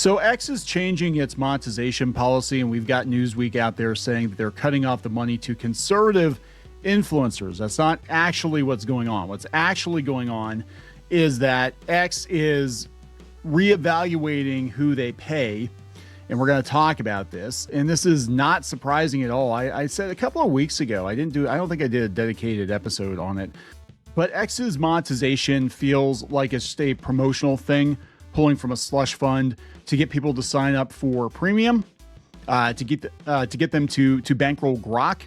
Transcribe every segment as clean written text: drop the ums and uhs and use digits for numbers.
So X is changing its monetization policy, and we've got Newsweek out there saying that they're cutting off the money to conservative influencers. That's not actually what's going on. What's actually going on is that X is reevaluating who they pay, and we're going to talk about this. And this is not surprising at all. I said a couple of weeks ago, I don't think I did a dedicated episode on it, but X's monetization feels like it's just a promotional thing, pulling from a slush fund to get people to sign up for premium, to get them to bankroll Grok.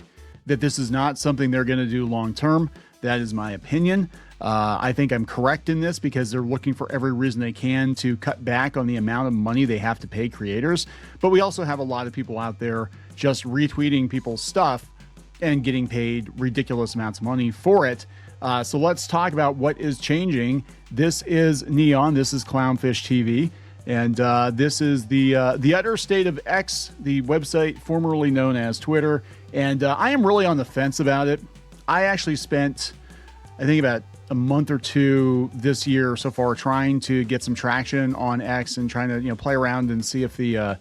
That this is not something they're going to do long term. That is my opinion. I think I'm correct in this because they're looking for every reason they can to cut back on the amount of money they have to pay creators. But we also have a lot of people out there just retweeting people's stuff and getting paid ridiculous amounts of money for it. So let's talk about what is changing. This is Kneon. This is CLOWNFISH TV. And this is the utter state of X, the website formerly known as Twitter. And I am really on the fence about it. I actually spent, I think, about a month or two this year so far trying to get some traction on X and trying to, play around and see if the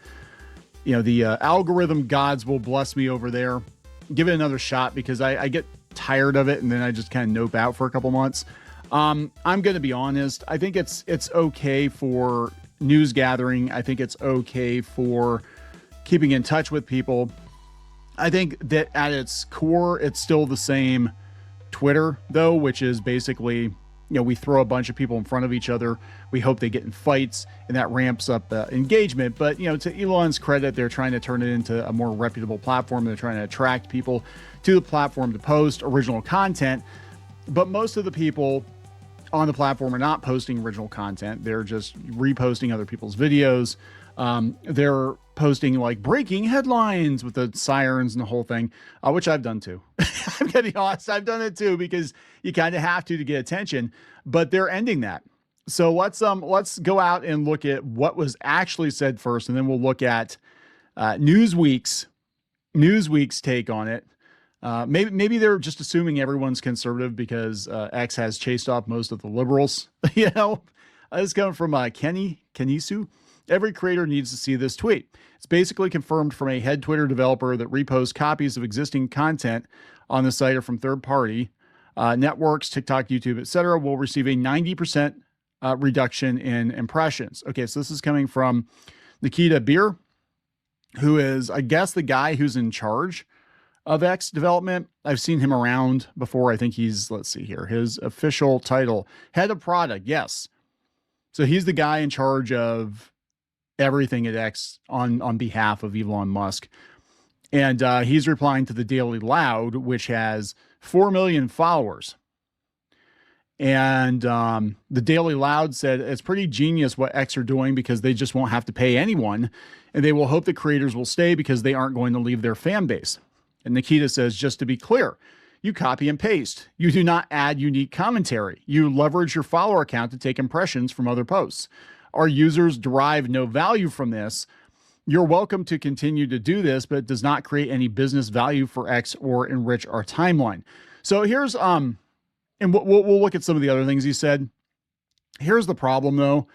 algorithm gods will bless me over there. Give it another shot because I get tired of it and then I just kind of nope out for a couple months. I'm going to be honest. I think it's okay for news gathering. I think it's okay for keeping in touch with people. I think that at its core, it's still the same Twitter, though, which is basically, we throw a bunch of people in front of each other. We hope they get in fights, and that ramps up engagement. But, to Elon's credit, they're trying to turn it into a more reputable platform. They're trying to attract people to the platform to post original content. But most of the people on the platform are not posting original content. They're just reposting other people's videos. They're posting like breaking headlines with the sirens and the whole thing, which I've done too. I'm gonna be honest, I've done it too because you kind of have to get attention. But they're ending that. So let's go out and look at what was actually said first, and then we'll look at Newsweek's take on it. Maybe they're just assuming everyone's conservative because X has chased off most of the liberals. This is coming from Kenisu. Every creator needs to see this tweet. It's basically confirmed from a head Twitter developer that reposts copies of existing content on the site or from third-party networks, TikTok, YouTube, etc., will receive a 90% reduction in impressions. Okay, so this is coming from Nikita Bier, who is, I guess, the guy who's in charge of X development. I've seen him around before. I think he's, let's see here, his official title, head of product. Yes. So he's the guy in charge of everything at X on behalf of Elon Musk. And he's replying to the Daily Loud, which has 4 million followers. And the Daily Loud said it's pretty genius what X are doing because they just won't have to pay anyone. And they will hope that creators will stay because they aren't going to leave their fan base. And Nikita says, just to be clear, you copy and paste. You do not add unique commentary. You leverage your follower account to take impressions from other posts. Our users derive no value from this. You're welcome to continue to do this, but it does not create any business value for X or enrich our timeline. So here's, and we'll look at some of the other things he said. Here's the problem though.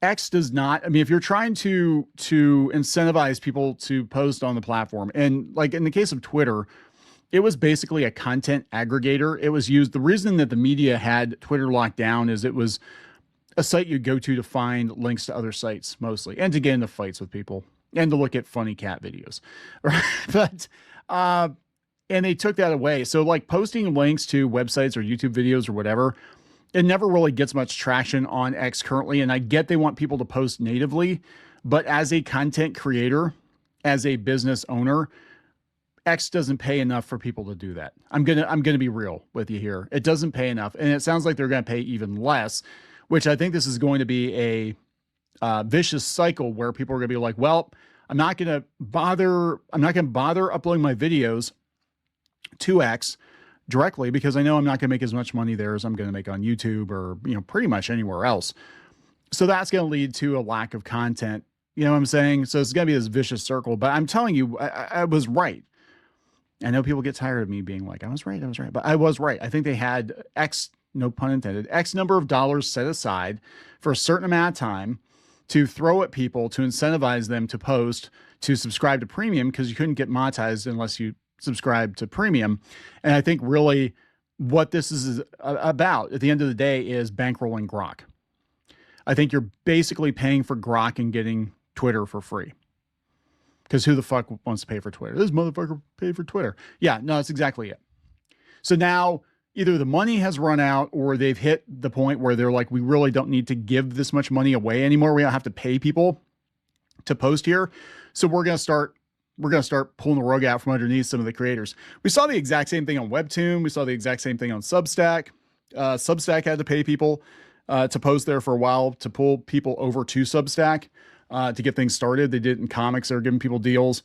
X does not, if you're trying to incentivize people to post on the platform, and like in the case of Twitter, it was basically a content aggregator. It was used, the reason that the media had Twitter locked down is it was a site you go to find links to other sites mostly, and to get into fights with people and to look at funny cat videos. But, and they took that away. So like posting links to websites or YouTube videos or whatever, it never really gets much traction on X currently. And I get they want people to post natively, but as a content creator, as a business owner, X doesn't pay enough for people to do that. I'm going to be real with you here. It doesn't pay enough. And it sounds like they're going to pay even less, which I think this is going to be a vicious cycle where people are going to be like, well, I'm not going to bother uploading my videos to X directly because I know I'm not going to make as much money there as I'm going to make on YouTube or, pretty much anywhere else. So that's going to lead to a lack of content. You know what I'm saying? So it's going to be this vicious circle, but I'm telling you, I was right. I know people get tired of me being like, I was right, but I was right. I think they had X, no pun intended, X number of dollars set aside for a certain amount of time to throw at people to incentivize them to post, to subscribe to premium, because you couldn't get monetized unless you subscribe to premium. And I think really what this is about at the end of the day is bankrolling Grok. I think you're basically paying for Grok and getting Twitter for free. Because who the fuck wants to pay for Twitter? This motherfucker paid for Twitter. Yeah, no, that's exactly it. So now either the money has run out or they've hit the point where they're like, we really don't need to give this much money away anymore. We don't have to pay people to post here. So we're going to start pulling the rug out from underneath some of the creators. We saw the exact same thing on Webtoon. We saw the exact same thing on Substack. Substack had to pay people to post there for a while to pull people over to Substack to get things started. They did it in comics. They were giving people deals,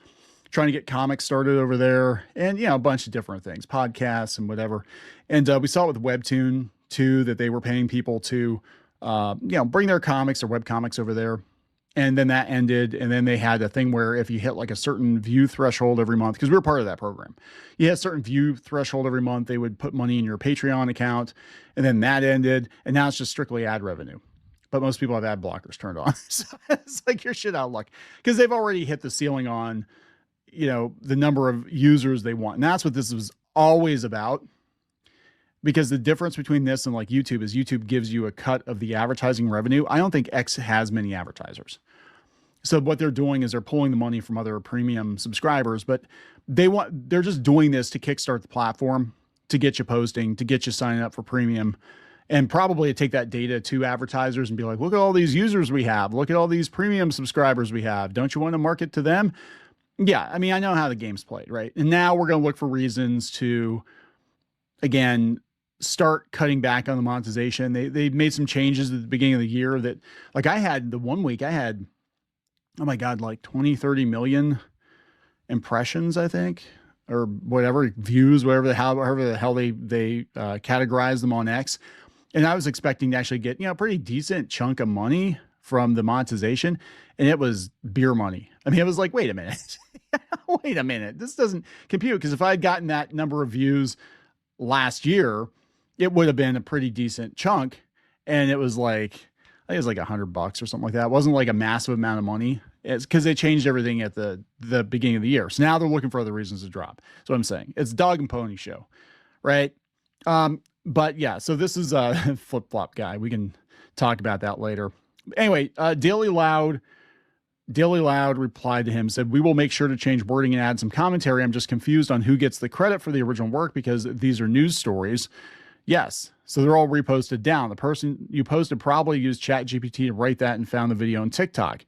trying to get comics started over there, and a bunch of different things, podcasts and whatever. And we saw it with Webtoon too, that they were paying people to bring their comics or web comics over there. And then that ended. And then they had a thing where if you hit like a certain view threshold every month, because we were part of that program, you had a certain view threshold every month, they would put money in your Patreon account. And then that ended. And now it's just strictly ad revenue. But most people have ad blockers turned on. So it's like your shit out of luck, because they've already hit the ceiling on, the number of users they want. And that's what this was always about. Because the difference between this and like YouTube is YouTube gives you a cut of the advertising revenue. I don't think X has many advertisers. So what they're doing is they're pulling the money from other premium subscribers, but they're just doing this to kickstart the platform, to get you posting, to get you signing up for premium, and probably take that data to advertisers and be like, look at all these users we have. Look at all these premium subscribers we have. Don't you want to market to them? Yeah. I mean, I know how the game's played, right? And now we're going to look for reasons to, again, start cutting back on the monetization. They made some changes at the beginning of the year that, like, I had the 1 week I had, oh my God, like 20, 30 million impressions, I think, or whatever, views, however the hell they categorize them on X. And I was expecting to actually get, a pretty decent chunk of money from the monetization. And it was beer money. I mean, it was like, wait a minute, wait a minute. This doesn't compute. Because if I had gotten that number of views last year, it would have been a pretty decent chunk. And it was like, I think it was like $100 or something like that. It wasn't like a massive amount of money. It's because they changed everything at the beginning of the year. So now they're looking for other reasons to drop. That's what I'm saying. It's dog and pony show, right? But yeah, so this is a flip-flop guy. We can talk about that later. Anyway, Daily Loud replied to him, said, we will make sure to change wording and add some commentary. I'm just confused on who gets the credit for the original work because these are news stories. Yes. So they're all reposted down. The person you posted probably used ChatGPT to write that and found the video on TikTok.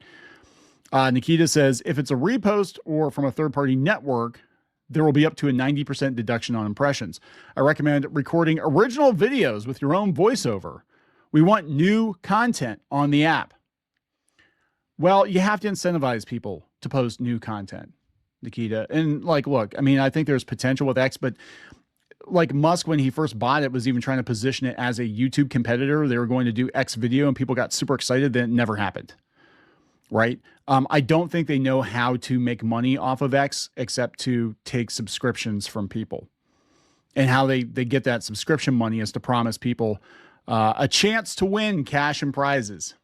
Nikita says, if it's a repost or from a third-party network, there will be up to a 90% deduction on impressions. I recommend recording original videos with your own voiceover. We want new content on the app. Well, you have to incentivize people to post new content, Nikita. And like, look, I mean, I think there's potential with X, but like Musk, when he first bought it, was even trying to position it as a YouTube competitor. They were going to do X video and people got super excited. Then it never happened. Right. I don't think they know how to make money off of X except to take subscriptions from people. And how they get that subscription money is to promise people a chance to win cash and prizes.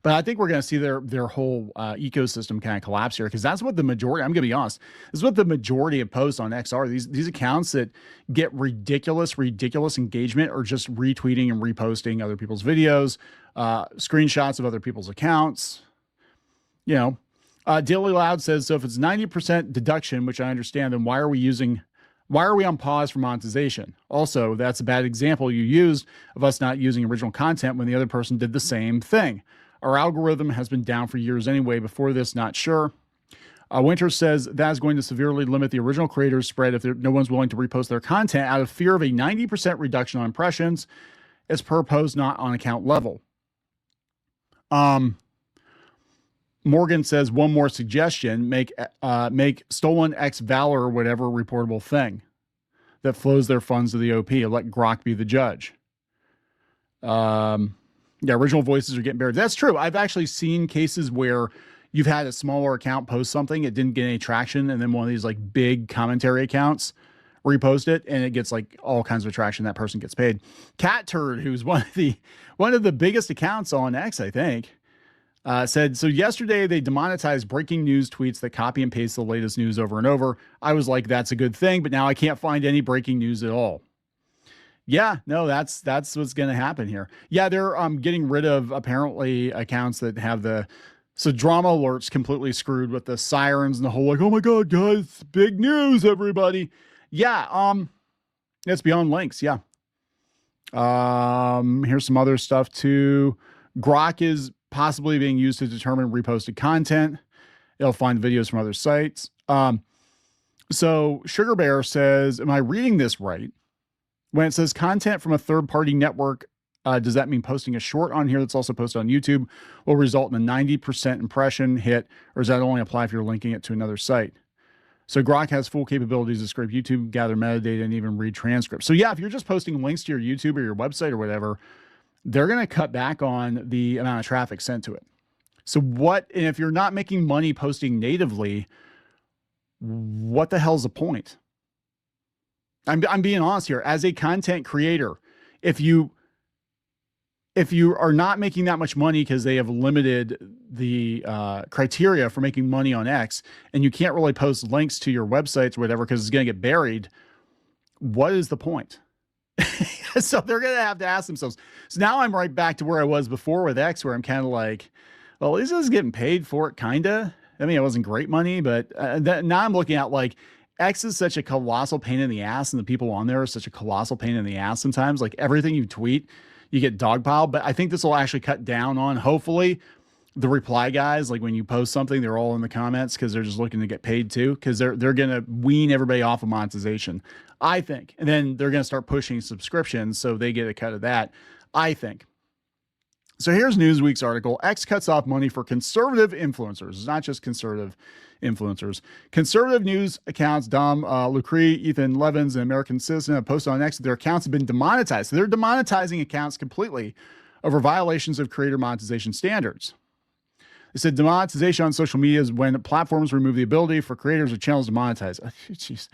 But I think we're going to see their whole ecosystem kind of collapse here, because that's what the majority, I'm going to be honest, this is what the majority of posts on X are. These accounts that get ridiculous engagement are just retweeting and reposting other people's videos, screenshots of other people's accounts. Daily Loud says, so if it's 90% deduction, which I understand, then why are we on pause for monetization? Also, that's a bad example you used of us not using original content when the other person did the same thing. Our algorithm has been down for years anyway. Before this, not sure. Winter says that is going to severely limit the original creators spread if no one's willing to repost their content out of fear of a 90% reduction on impressions as per post, not on account level. Morgan says, one more suggestion, make stolen X Valor or whatever reportable thing that flows their funds to the OP. Let Grok be the judge. Yeah, original voices are getting buried. That's true. I've actually seen cases where you've had a smaller account post something, it didn't get any traction, and then one of these like big commentary accounts repost it, and it gets like all kinds of traction. That person gets paid. Cat Turd, who's one of the biggest accounts on X, I think. Said, so yesterday they demonetized breaking news tweets that copy and paste the latest news over and over. I was like, that's a good thing, but now I can't find any breaking news at all. Yeah, no, that's what's going to happen here. Yeah, they're getting rid of apparently accounts that have so drama alerts completely screwed with the sirens and the whole like, oh my God, guys, big news, everybody. Yeah, it's beyond links. Yeah. Here's some other stuff too. Grok is possibly being used to determine reposted content. It'll find videos from other sites. So Sugar Bear says, am I reading this right? When it says content from a third-party network, does that mean posting a short on here that's also posted on YouTube will result in a 90% impression hit, or does that only apply if you're linking it to another site? So Grok has full capabilities to scrape YouTube, gather metadata, and even read transcripts. So yeah, if you're just posting links to your YouTube or your website or whatever, they're going to cut back on the amount of traffic sent to it. So and if you're not making money posting natively, what the hell's the point? I'm being honest here. As a content creator, if you are not making that much money because they have limited the criteria for making money on X, and you can't really post links to your websites or whatever because it's going to get buried, what is the point? So they're going to have to ask themselves. So now I'm right back to where I was before with X, where I'm kind of like, well, at least I was getting paid for it, kind of. I mean, it wasn't great money, but now I'm looking at like, X is such a colossal pain in the ass, and the people on there are such a colossal pain in the ass sometimes. Like everything you tweet, you get dogpiled. But I think this will actually cut down on, hopefully, the reply guys. Like when you post something, they're all in the comments because they're just looking to get paid too, because they're going to wean everybody off of monetization, I think. And then they're going to start pushing subscriptions so they get a cut of that, I think. So here's Newsweek's article. X cuts off money for conservative influencers. It's not just conservative influencers. Conservative news accounts, Dom Lucree, Ethan Levins, and American Citizen have posted on X that their accounts have been demonetized. So they're demonetizing accounts completely over violations of creator monetization standards. They said demonetization on social media is when platforms remove the ability for creators or channels to monetize. Jeez.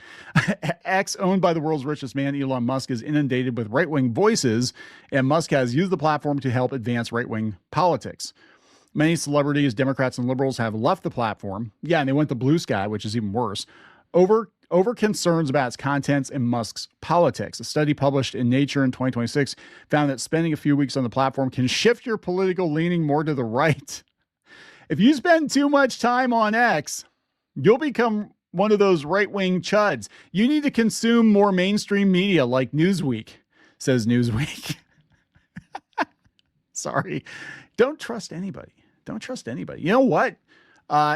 X, owned by the world's richest man, Elon Musk, is inundated with right-wing voices, and Musk has used the platform to help advance right-wing politics. Many celebrities, Democrats, and liberals have left the platform. Yeah, and they went to Blue Sky, which is even worse, over concerns about its contents and Musk's politics. A study published in Nature in 2026 found that spending a few weeks on the platform can shift your political leaning more to the right. If you spend too much time on X, you'll become one of those right-wing chuds. You need to consume more mainstream media like Newsweek, says Newsweek. Sorry. Don't trust anybody. Don't trust anybody. You know what?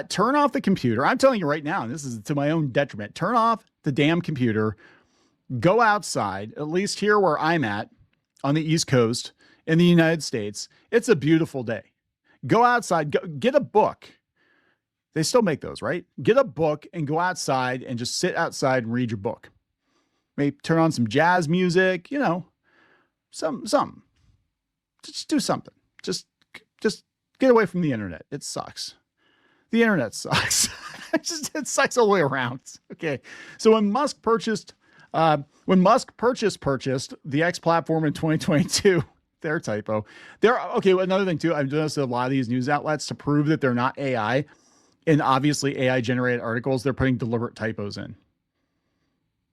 Turn off the computer. I'm telling you right now, and this is to my own detriment. Turn off the damn computer. Go outside, at least here where I'm at on the East Coast in the United States. It's a beautiful day. Go outside, get a book. They still make those, right? Get a book and go outside and just sit outside and read your book. Maybe turn on some jazz music, you know, something. Just do something. Just get away from the internet. It sucks. The internet sucks. It sucks all the way around. Okay. So when Musk purchased the X platform in 2022, their typo. Okay, another thing too, I've noticed a lot of these news outlets, to prove that they're not AI, and obviously AI generated articles, they're putting deliberate typos in.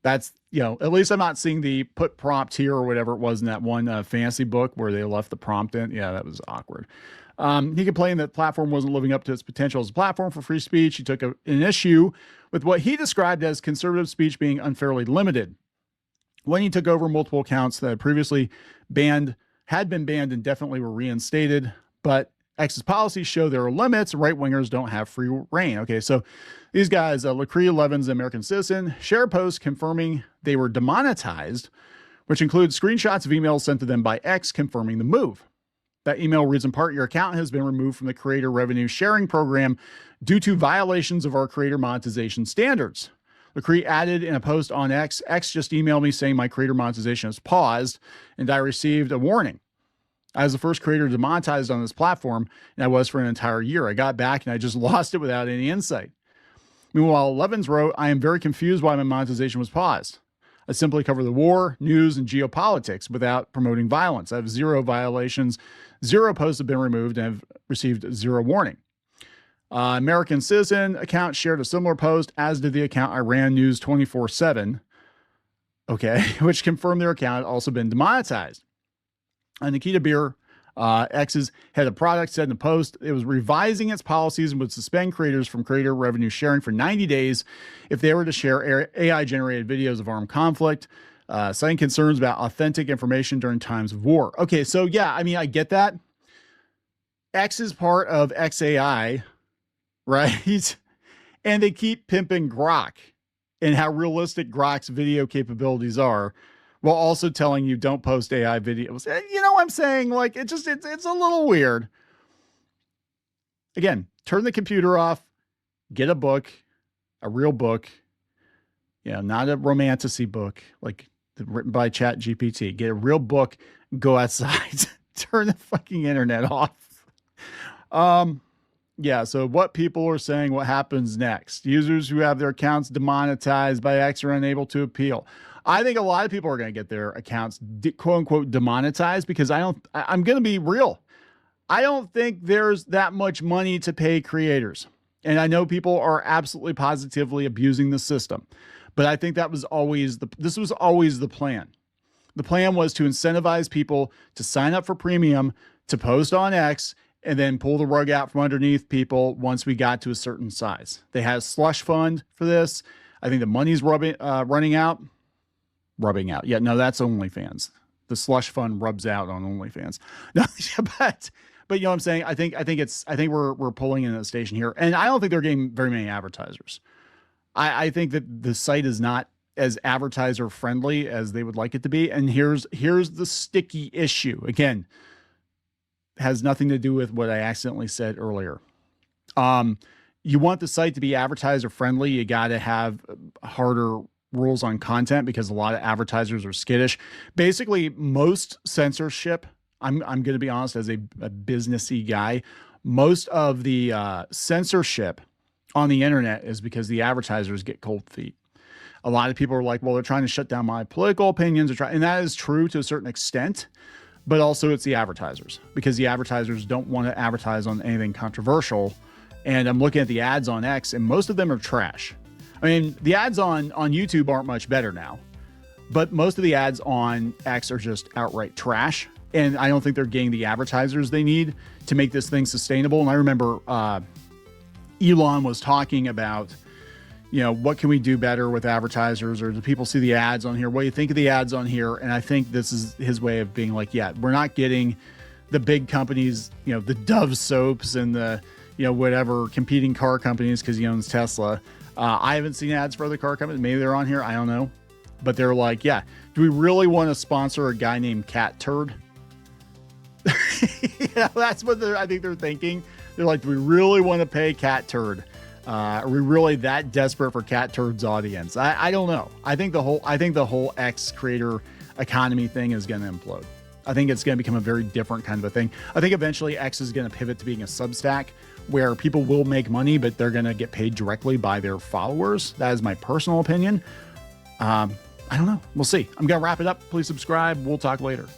That's, at least I'm not seeing the put prompt here or whatever it was in that one fantasy book where they left the prompt in. Yeah, that was awkward. He complained that the platform wasn't living up to its potential as a platform for free speech. He took an issue with what he described as conservative speech being unfairly limited. When he took over, multiple accounts that had been banned indefinitely were reinstated, but X's policies show there are limits. Right-wingers don't have free reign. Okay, so these guys, Lucree, Levins, American Citizen, share posts confirming they were demonetized, which includes screenshots of emails sent to them by X confirming the move. That email reads in part, your account has been removed from the creator revenue sharing program due to violations of our creator monetization standards. Lucree added in a post on X just emailed me saying my creator monetization is paused, and I received a warning. I was the first creator demonetized on this platform, and I was for an entire year. I got back, and I just lost it without any insight. Meanwhile, Levins wrote, I am very confused why my monetization was paused. I simply cover the war, news, and geopolitics without promoting violence. I have 0 violations, 0 posts have been removed, and have received 0 warning. American Citizen account shared a similar post, as did the account Iran News 24/7. Okay, which confirmed their account had also been demonetized. Nikita Bier, X's head of product, said in the post it was revising its policies and would suspend creators from creator revenue sharing for 90 days if they were to share AI-generated videos of armed conflict, citing concerns about authentic information during times of war. Okay, so yeah, I mean, I get that. X is part of XAI, right? And they keep pimping Grok and how realistic Grok's video capabilities are, while also telling you don't post AI videos. You know what I'm saying? Like, it's a little weird. Again, turn the computer off, get a book, a real book. Yeah, not a romantasy book like written by ChatGPT. Get a real book, go outside, turn the fucking internet off. Yeah, so what people are saying, what happens next? Users who have their accounts demonetized by X are unable to appeal. I think a lot of people are going to get their accounts quote unquote demonetized because I'm going to be real. I don't think there's that much money to pay creators. And I know people are absolutely positively abusing the system, but I think this was always the plan. The plan was to incentivize people to sign up for premium, to post on X, and then pull the rug out from underneath people once we got to a certain size. They had a slush fund for this. I think the money's running out. Rubbing out. Yeah, no, that's OnlyFans. The slush fund rubs out on OnlyFans. No, but you know what I'm saying? I think we're pulling in a station here, and I don't think they're getting very many advertisers. I think that the site is not as advertiser friendly as they would like it to be. And here's the sticky issue. Again, has nothing to do with what I accidentally said earlier. You want the site to be advertiser friendly. You got to have harder rules on content because a lot of advertisers are skittish. Basically, most censorship, I'm going to be honest, as a businessy guy, most of the censorship on the internet is because the advertisers get cold feet. A lot of people are like, well, they're trying to shut down my political opinions, and that is true to a certain extent. But also it's the advertisers, because the advertisers don't want to advertise on anything controversial. And I'm looking at the ads on X, and most of them are trash. I mean, the ads on YouTube aren't much better now, but most of the ads on X are just outright trash. And I don't think they're getting the advertisers they need to make this thing sustainable. And I remember Elon was talking about, what can we do better with advertisers, or do people see the ads on here? What do you think of the ads on here? And I think this is his way of being like, yeah, we're not getting the big companies, the Dove soaps and the, whatever competing car companies, because he owns Tesla. I haven't seen ads for other car companies. Maybe they're on here. I don't know. But they're like, yeah, do we really want to sponsor a guy named Cat Turd? That's what I think they're thinking. They're like, do we really want to pay Cat Turd? Are we really that desperate for Cat Turd's audience? I don't know. I think the whole X creator economy thing is going to implode. I think it's going to become a very different kind of a thing. I think eventually X is going to pivot to being a Substack where people will make money, but they're going to get paid directly by their followers. That is my personal opinion. I don't know. We'll see. I'm going to wrap it up. Please subscribe. We'll talk later.